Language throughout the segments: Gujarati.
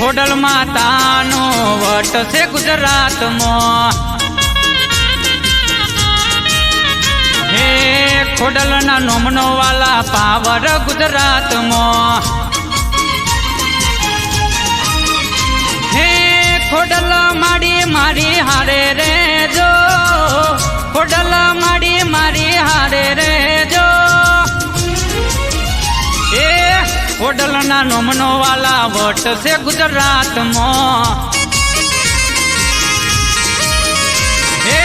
ખોડલ માતાનો વટ છે ગુજરાતમાં હે ખોડલના નોમનો વાલા પાવર ગુજરાતમાં હે ખોડલ માડી મારી હારે રે જો ખોડલ માડી મારી હારે રે જો એ ખોડલના નોમનો વાલા વટ છે ગુજરાતમાં હે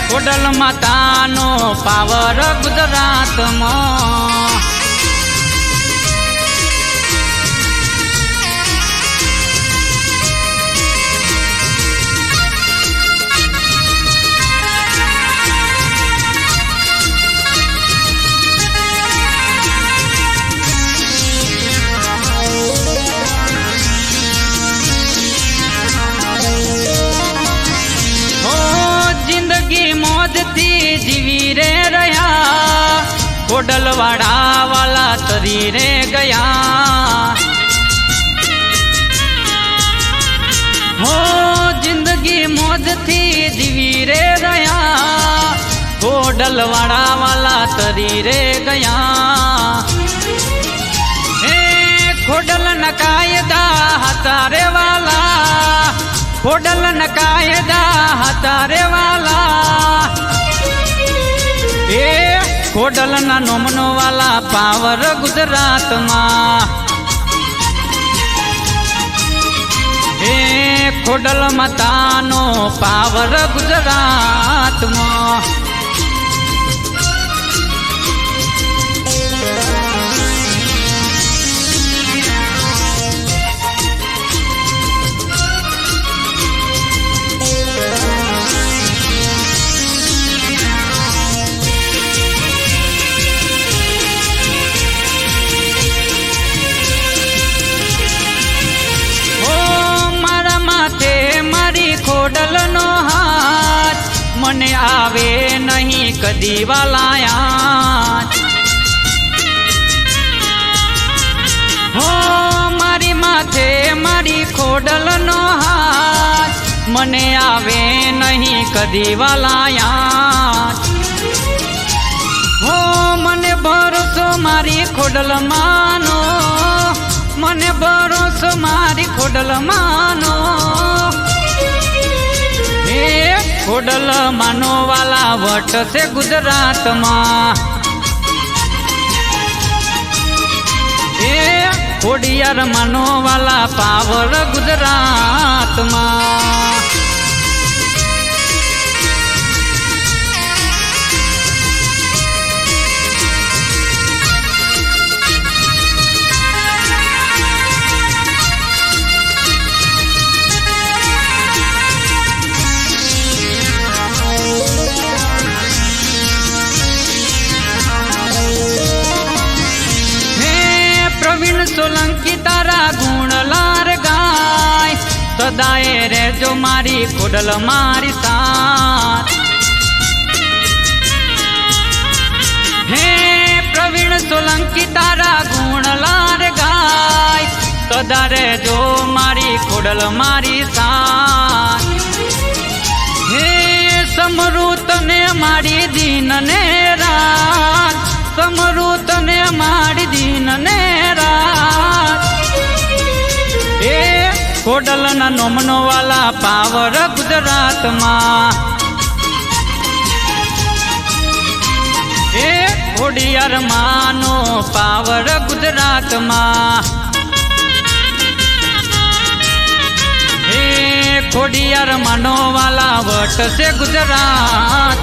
ખોડલ માતાનો પાવર ગુજરાતમાં जीवी रे रहा खोडल वाड़ा वाला तरी रे गया हो जिंदगी मौज थी जीवी रे रहा खोडल वाड़ा वाला तरी रे गया हे खोडल न कायदा हता रे वाला खोडल न कायदा हता रे वाला ए ખોડલના નોમનો વાલા પાવર ગુજરાતમાં એ ખોડલ માતાનો પાવર ગુજરાતમાં ખોડલ નો હાથ મને આવે નહીં કદી વાલાયા હો મારી માથે મારી ખોડલ નો હાથ મને આવે નહીં કદી વાલાયા હો મને ભરોસો મારી ખોડલ માનો મને ભરોસો મારી ખોડલ માનો ખોડલ માનો વાલા વટ છે ગુજરાતમાં એ ખોડિયાર માનો વાલા પાવર ગુજરાતમાં સોલંકી તારા ગુણ લાર ગાય સદાએ રેજો મારી ખોડલ મારી સાથ હે પ્રવીણ સોલંકી તારા ગુણ લાર ગાય સદા રેજો મારી ખોડલ મારી સાથ હે સમૃત ને મારી દીન ને રાત સમૃત ને મારી દીન ને રાત એ ખોડલના નોમનો વાલા પાવર ગુજરાતમાં એ ખોડિયાર માનો પાવર ગુજરાતમાં એ ખોડિયાર માનો વાલા વટ છે ગુજરાતમાં